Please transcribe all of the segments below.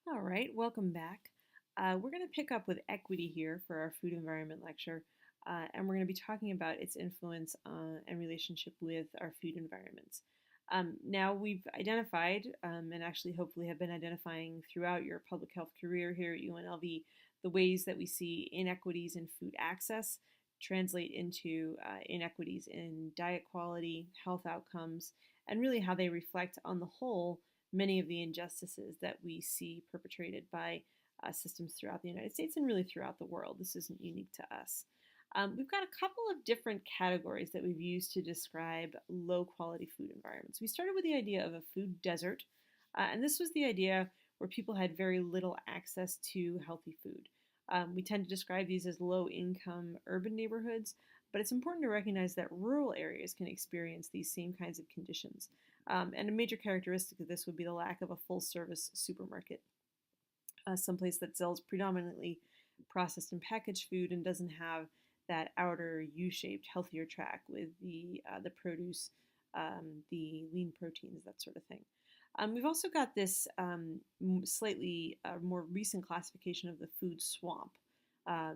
All right, welcome back. We're going to pick up with equity here for our food environment lecture, and we're going to be talking about its influence and relationship with our food environments. Now, we've identified, and actually hopefully have been identifying throughout your public health career here at UNLV, the ways that we see inequities in food access translate into inequities in diet quality, health outcomes, and really how they reflect on the whole many of the injustices that we see perpetrated by systems throughout the United States and really throughout the world. This isn't unique to us. We've got a couple of different categories that we've used to describe low quality food environments. We started with the idea of a food desert, and this was the idea where people had very little access to healthy food. We tend to describe these as low income urban neighborhoods, but it's important to recognize that rural areas can experience these same kinds of conditions. And a major characteristic of this would be the lack of a full service supermarket, someplace that sells predominantly processed and packaged food and doesn't have that outer U-shaped, healthier track with the produce, the lean proteins, that sort of thing. We've also got this slightly more recent classification of the food swamp,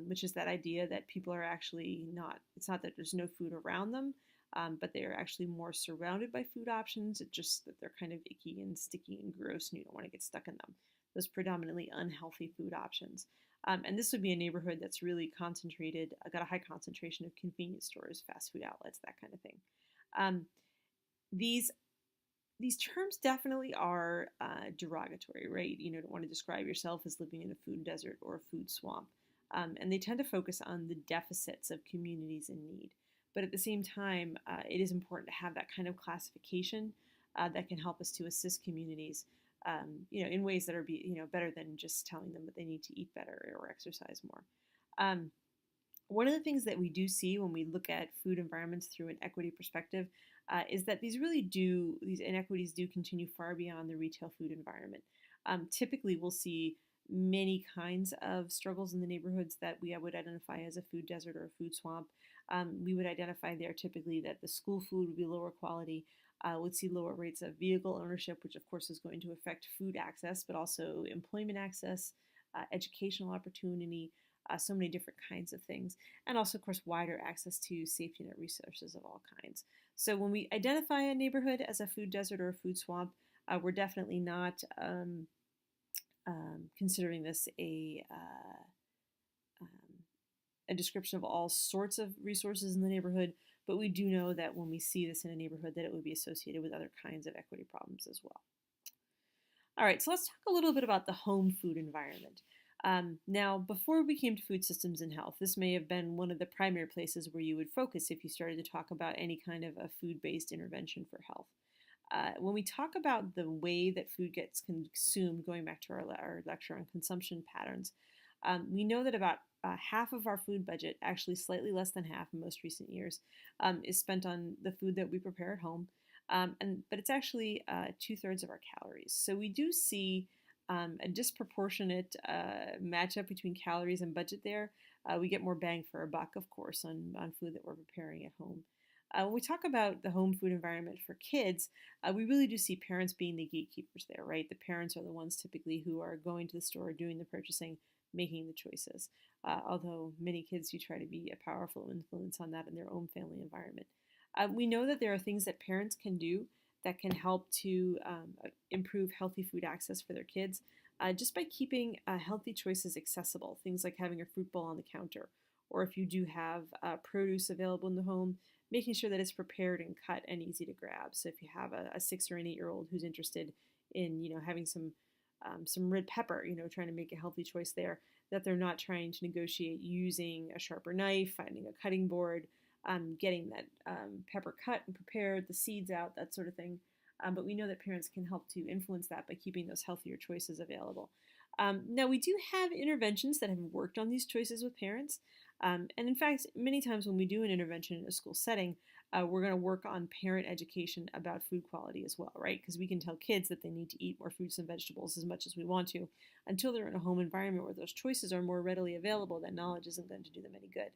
which is that idea that people are actually not, it's not that there's no food around them, but they are actually more surrounded by food options. It's just that they're kind of icky and sticky and gross and you don't want to get stuck in them. Those predominantly unhealthy food options. And this would be a neighborhood that's really concentrated, got a high concentration of convenience stores, fast food outlets, that kind of thing. Um, these these terms definitely are derogatory, right? You know, don't want to describe yourself as living in a food desert or a food swamp. And they tend to focus on the deficits of communities in need. But at the same time, it is important to have that kind of classification that can help us to assist communities, in ways that are, better than just telling them that they need to eat better or exercise more. Um, One of the things that we do see when we look at food environments through an equity perspective is that these inequities do continue far beyond the retail food environment. Typically, we'll see many kinds of struggles in the neighborhoods that we would identify as a food desert or a food swamp. We would identify there typically that the school food would be lower quality. Would see lower rates of vehicle ownership, which of course is going to affect food access, but also employment access, educational opportunity, so many different kinds of things, and also, of course, wider access to safety net resources of all kinds. So, when we identify a neighborhood as a food desert or a food swamp, we're definitely not considering this um, a description of all sorts of resources in the neighborhood, but we do know that when we see this in a neighborhood, that it would be associated with other kinds of equity problems as well. All right, so let's talk a little bit about the home food environment. Now, before we came to food systems and health, this may have been one of the primary places where you would focus if you started to talk about any kind of a food-based intervention for health. When we talk about the way that food gets consumed, going back to our lecture on consumption patterns, we know that about half of our food budget, actually slightly less than half in most recent years, is spent on the food that we prepare at home. But it's actually two-thirds of our calories. So we do see a disproportionate matchup between calories and budget there. We get more bang for our buck, of course, on food that we're preparing at home. When we talk about the home food environment for kids, we really do see parents being the gatekeepers there, right? The parents are the ones typically who are going to the store, doing the purchasing, making the choices. Although many kids do try to be a powerful influence on that in their own family environment. We know that there are things that parents can do that can help to improve healthy food access for their kids just by keeping healthy choices accessible. Things like having a fruit bowl on the counter, or if you do have produce available in the home, making sure that it's prepared and cut and easy to grab. So if you have a 6 or an 8-year-old who's interested in having some red pepper, trying to make a healthy choice there, that they're not trying to negotiate using a sharper knife, finding a cutting board, getting that pepper cut and prepared, the seeds out, that sort of thing. But we know that parents can help to influence that by keeping those healthier choices available. Now, we do have interventions that have worked on these choices with parents. And in fact, many times when we do an intervention in a school setting, we're going to work on parent education about food quality as well, right? Because we can tell kids that they need to eat more fruits and vegetables as much as we want to until they're in a home environment where those choices are more readily available. That knowledge isn't going to do them any good.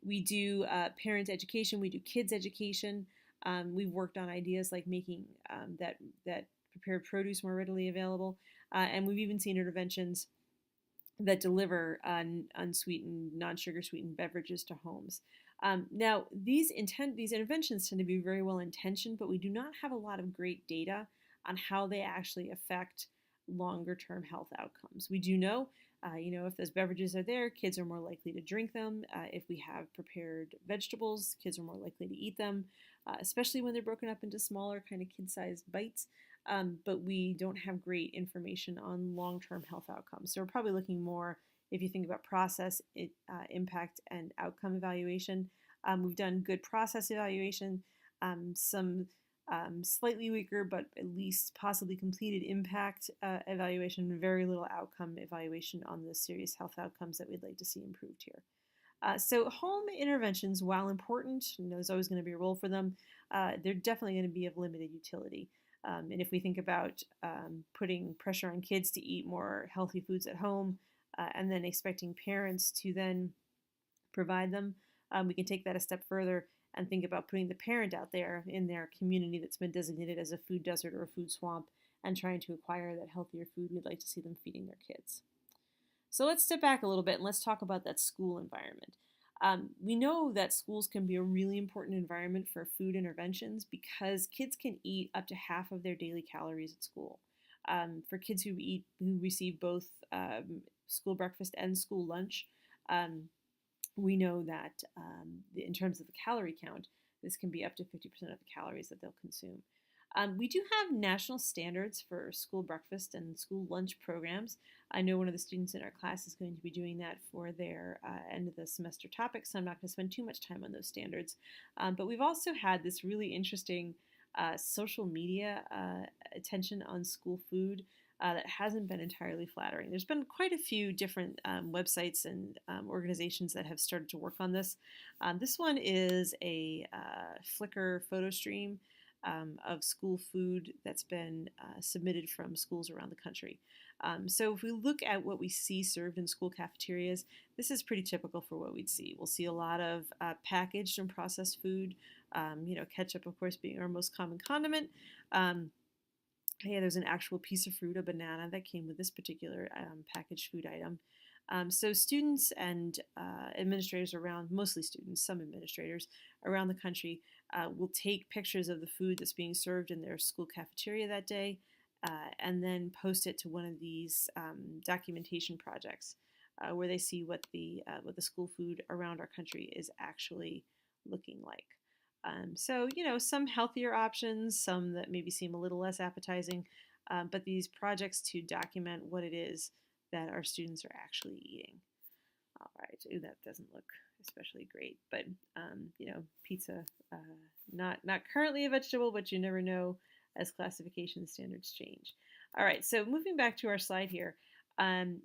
We do parent education, we do kids education. We've worked on ideas like making that prepared produce more readily available, and we've even seen interventions that deliver unsweetened, non-sugar sweetened beverages to homes. Now, these interventions tend to be very well intentioned, but we do not have a lot of great data on how they actually affect longer term health outcomes. We do know, if those beverages are there, kids are more likely to drink them. If we have prepared vegetables, kids are more likely to eat them, especially when they're broken up into smaller, kind of kid-sized bites. But we don't have great information on long-term health outcomes. So we're probably looking more, if you think about process, impact, and outcome evaluation. We've done good process evaluation, some slightly weaker, but at least possibly completed impact evaluation, very little outcome evaluation on the serious health outcomes that we'd like to see improved here. So home interventions, while important, there's always going to be a role for them, they're definitely going to be of limited utility. And if we think about putting pressure on kids to eat more healthy foods at home and then expecting parents to then provide them, we can take that a step further and think about putting the parent out there in their community that's been designated as a food desert or a food swamp and trying to acquire that healthier food we'd like to see them feeding their kids. So let's step back a little bit and let's talk about that school environment. We know that schools can be a really important environment for food interventions because kids can eat up to half of their daily calories at school. For kids who receive both school breakfast and school lunch, we know that in terms of the calorie count, this can be up to 50% of the calories that they'll consume. We do have national standards for school breakfast and school lunch programs. I know one of the students in our class is going to be doing that for their end of the semester topics, so I'm not going to spend too much time on those standards. But we've also had this really interesting social media attention on school food that hasn't been entirely flattering. There's been quite a few different websites and organizations that have started to work on this. This one is a Flickr photo stream of school food that's been submitted from schools around the country. So if we look at what we see served in school cafeterias, this is pretty typical for what we'd see. We'll see a lot of packaged and processed food, ketchup, of course, being our most common condiment. There's an actual piece of fruit, a banana, that came with this particular packaged food item. So students and administrators around, mostly students, some administrators around the country will take pictures of the food that's being served in their school cafeteria that day and then post it to one of these documentation projects where they see what the school food around our country is actually looking like. So, some healthier options, some that maybe seem a little less appetizing, but these projects to document what it is that our students are actually eating. All right, ooh, that doesn't look especially great, but pizza, not currently a vegetable, but you never know as classification standards change. All right, so moving back to our slide here,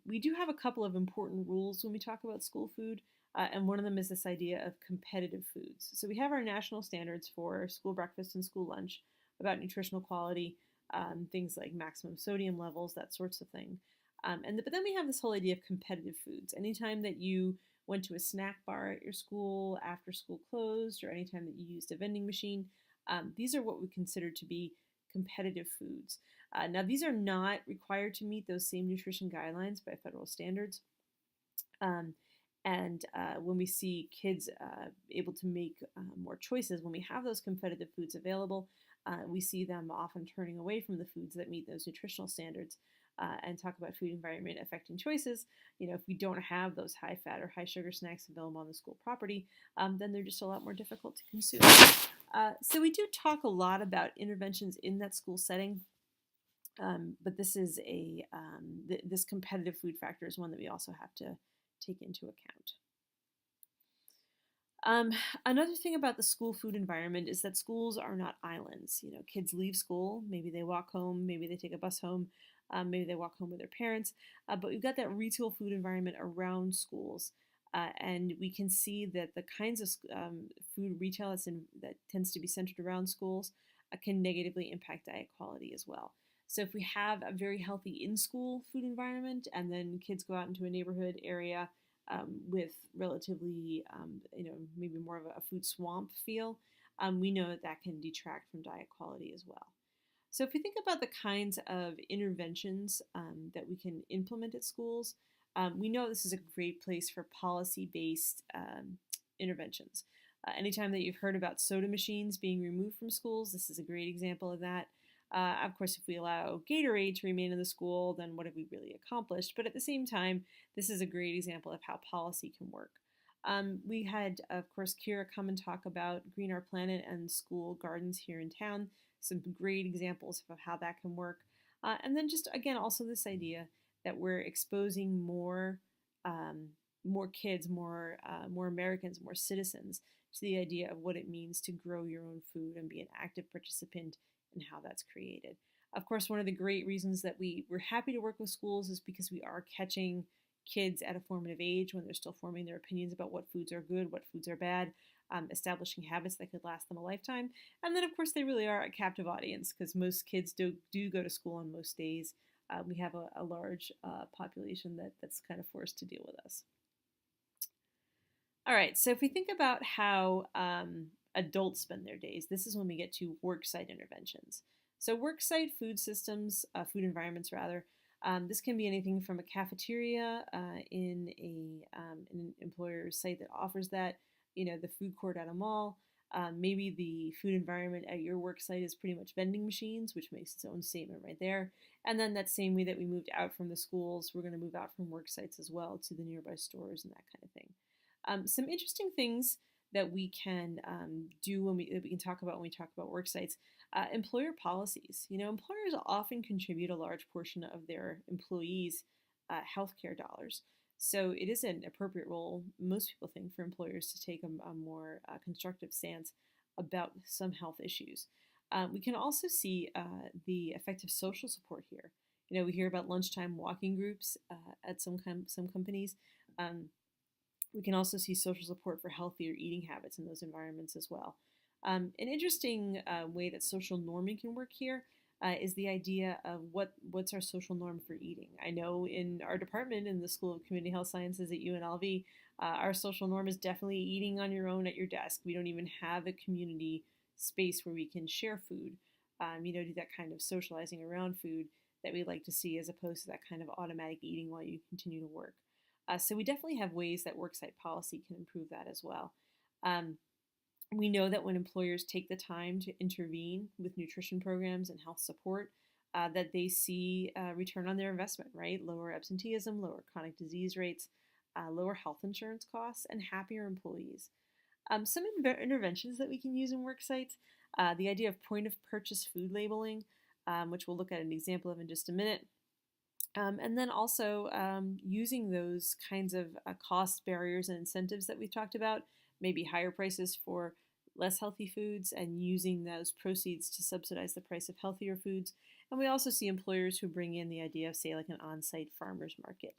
we do have a couple of important rules when we talk about school food, and one of them is this idea of competitive foods. So we have our national standards for school breakfast and school lunch about nutritional quality, things like maximum sodium levels, that sorts of thing. But then we have this whole idea of competitive foods. Anytime that you went to a snack bar at your school after school closed, or anytime that you used a vending machine, these are what we consider to be competitive foods. Now, these are not required to meet those same nutrition guidelines by federal standards. When we see kids able to make more choices, when we have those competitive foods available, we see them often turning away from the foods that meet those nutritional standards. And talk about food environment affecting choices. If we don't have those high fat or high sugar snacks available on the school property, then they're just a lot more difficult to consume. So we do talk a lot about interventions in that school setting, but this is this competitive food factor is one that we also have to take into account. Another thing about the school food environment is that schools are not islands. Kids leave school, maybe they walk home, maybe they take a bus home, maybe they walk home with their parents, but we've got that retail food environment around schools, and we can see that the kinds of food retail that tends to be centered around schools can negatively impact diet quality as well. So if we have a very healthy in-school food environment and then kids go out into a neighborhood area with relatively, maybe more of a food swamp feel, we know that can detract from diet quality as well. So if we think about the kinds of interventions that we can implement at schools, we know this is a great place for policy-based interventions. Anytime that you've heard about soda machines being removed from schools, this is a great example of that. Of course, if we allow Gatorade to remain in the school, then what have we really accomplished? But at the same time, this is a great example of how policy can work. We had, of course, Kira come and talk about Green Our Planet and school gardens here in town. Some great examples of how that can work. And then just, again, also this idea that we're exposing um, more kids, more Americans, more citizens to the idea of what it means to grow your own food and be an active participant in how that's created. Of course, one of the great reasons that we're happy to work with schools is because we are catching kids at a formative age when they're still forming their opinions about what foods are good, what foods are bad, establishing habits that could last them a lifetime. And then, of course, they really are a captive audience because most kids do go to school on most days. We have a large population that's kind of forced to deal with us. All right, so if we think about how adults spend their days, this is when we get to worksite interventions. So worksite food systems, food environments rather, this can be anything from a cafeteria in an employer's site that offers that, the food court at a mall. Maybe the food environment at your work site is pretty much vending machines, which makes its own statement right there. And then that same way that we moved out from the schools, we're going to move out from work sites as well to the nearby stores and that kind of thing. Some interesting things that we can do that we can talk about when we talk about work sites. Employer policies. Employers often contribute a large portion of their employees' healthcare dollars. So it is an appropriate role, most people think, for employers to take a more constructive stance about some health issues. We can also see the effective social support here. We hear about lunchtime walking groups at some companies. We can also see social support for healthier eating habits in those environments as well. An interesting way that social norming can work here is the idea of what's our social norm for eating. I know in our department in the School of Community Health Sciences at UNLV, our social norm is definitely eating on your own at your desk. We don't even have a community space where we can share food, do that kind of socializing around food that we like to see as opposed to that kind of automatic eating while you continue to work. So we definitely have ways that worksite policy can improve that as well. We know that when employers take the time to intervene with nutrition programs and health support, that they see return on their investment, right? Lower absenteeism, lower chronic disease rates, lower health insurance costs, and happier employees. Some interventions that we can use in work sites, the idea of point of purchase food labeling, which we'll look at an example of in just a minute. And then also using those kinds of cost barriers and incentives that we've talked about, maybe higher prices for less healthy foods and using those proceeds to subsidize the price of healthier foods. And we also see employers who bring in the idea of, say, like an on-site farmer's market.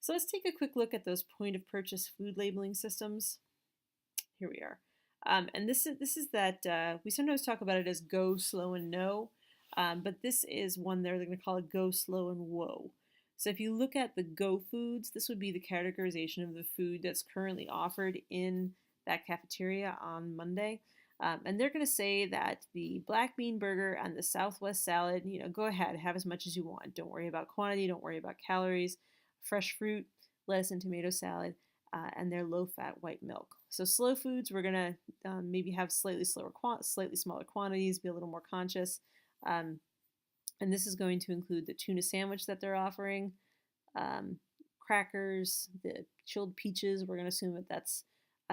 So let's take a quick look at those point of purchase food labeling systems. Here we are. And this is that we sometimes talk about it as go, slow, and no. But this is one they're going to call it go, slow, and whoa. So if you look at the go foods, this would be the categorization of the food that's currently offered in that cafeteria on Monday. And they're going to say that the black bean burger and the Southwest salad, go ahead, have as much as you want. Don't worry about quantity, don't worry about calories. Fresh fruit, lettuce and tomato salad, and their low-fat white milk. So slow foods, we're going to maybe have slightly smaller quantities, be a little more conscious. And this is going to include the tuna sandwich that they're offering, crackers, the chilled peaches. We're going to assume that that's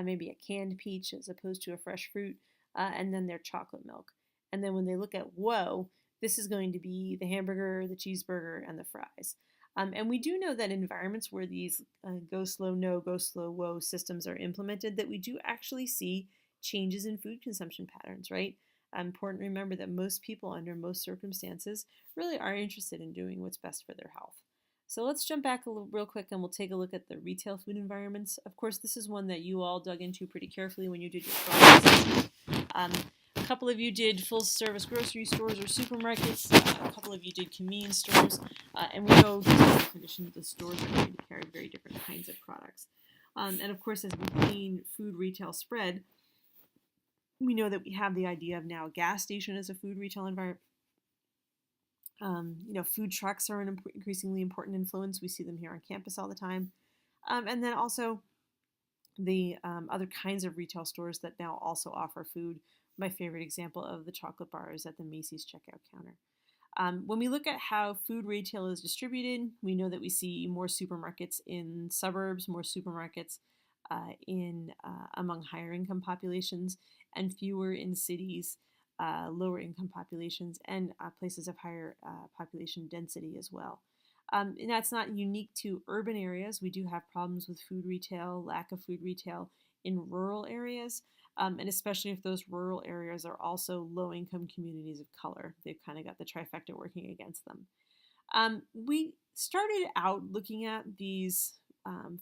maybe a canned peach as opposed to a fresh fruit, and then their chocolate milk. And then when they look at whoa, this is going to be the hamburger, the cheeseburger, and the fries. And we do know that in environments where these go slow, no, go slow, whoa systems are implemented, that we do actually see changes in food consumption patterns, right? Important to remember that most people under most circumstances really are interested in doing what's best for their health. So let's jump back real quick and we'll take a look at the retail food environments. Of course, this is one that you all dug into pretty carefully when you did your projects. A couple of you did full-service grocery stores or supermarkets. A couple of you did convenience stores. And we know by definition the stores are going to carry very different kinds of products. And of course, as we clean food retail spread, we know that we have the idea of now a gas station as a food retail environment. Food trucks are an increasingly important influence. We see them here on campus all the time. And then also the other kinds of retail stores that now also offer food. My favorite example of the chocolate bar is at the Macy's checkout counter. When we look at how food retail is distributed, we know that we see more supermarkets in suburbs, more supermarkets in among higher income populations, and fewer in cities, lower income populations, and places of higher population density as well. And that's not unique to urban areas. We do have problems with food retail, lack of food retail in rural areas, and especially if those rural areas are also low income communities of color. They've kind of got the trifecta working against them. We started out looking at these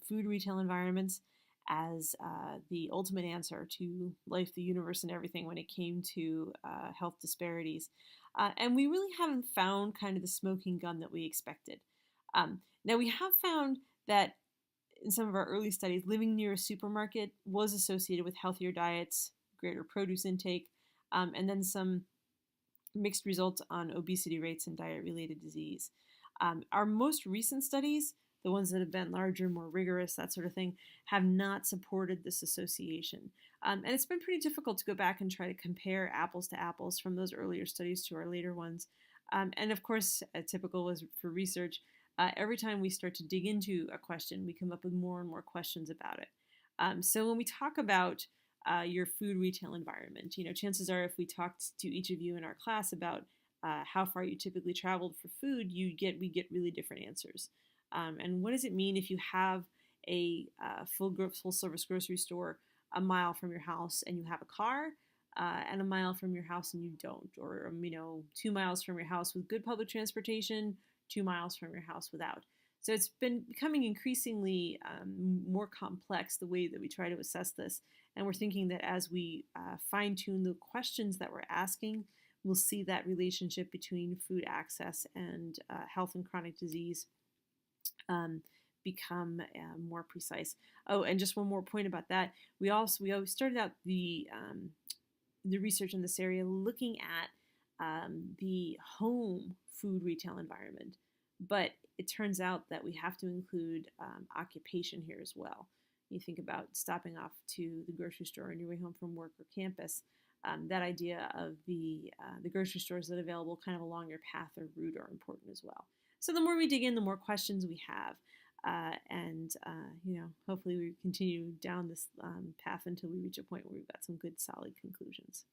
food retail environments as the ultimate answer to life, the universe, and everything when it came to health disparities. And we really haven't found kind of the smoking gun that we expected. Now, we have found that in some of our early studies, living near a supermarket was associated with healthier diets, greater produce intake, and then some mixed results on obesity rates and diet-related disease. Our most recent studies, the ones that have been larger, more rigorous, that sort of thing, have not supported this association. And it's been pretty difficult to go back and try to compare apples to apples from those earlier studies to our later ones. And of course, typical was for research, every time we start to dig into a question, we come up with more and more questions about it. So when we talk about your food retail environment, chances are if we talked to each of you in our class about how far you typically traveled for food, we get really different answers. And what does it mean if you have a full service grocery store a mile from your house and you have a car, and a mile from your house and you don't, or 2 miles from your house with good public transportation, 2 miles from your house without. So it's been becoming increasingly more complex the way that we try to assess this. And we're thinking that as we fine tune the questions that we're asking, we'll see that relationship between food access and health and chronic disease become more precise. Oh, and just one more point about that. We started out the research in this area looking at the home food retail environment, but it turns out that we have to include occupation here as well. You think about stopping off to the grocery store on your way home from work or campus. That idea of the grocery stores that are available kind of along your path or route are important as well. So the more we dig in, the more questions we have. And hopefully we continue down this path until we reach a point where we've got some good solid conclusions.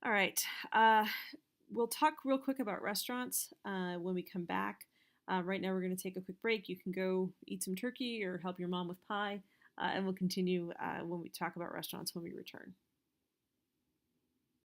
All right, we'll talk real quick about restaurants when we come back. Right now we're going to take a quick break. You can go eat some turkey or help your mom with pie, and we'll continue when we talk about restaurants when we return.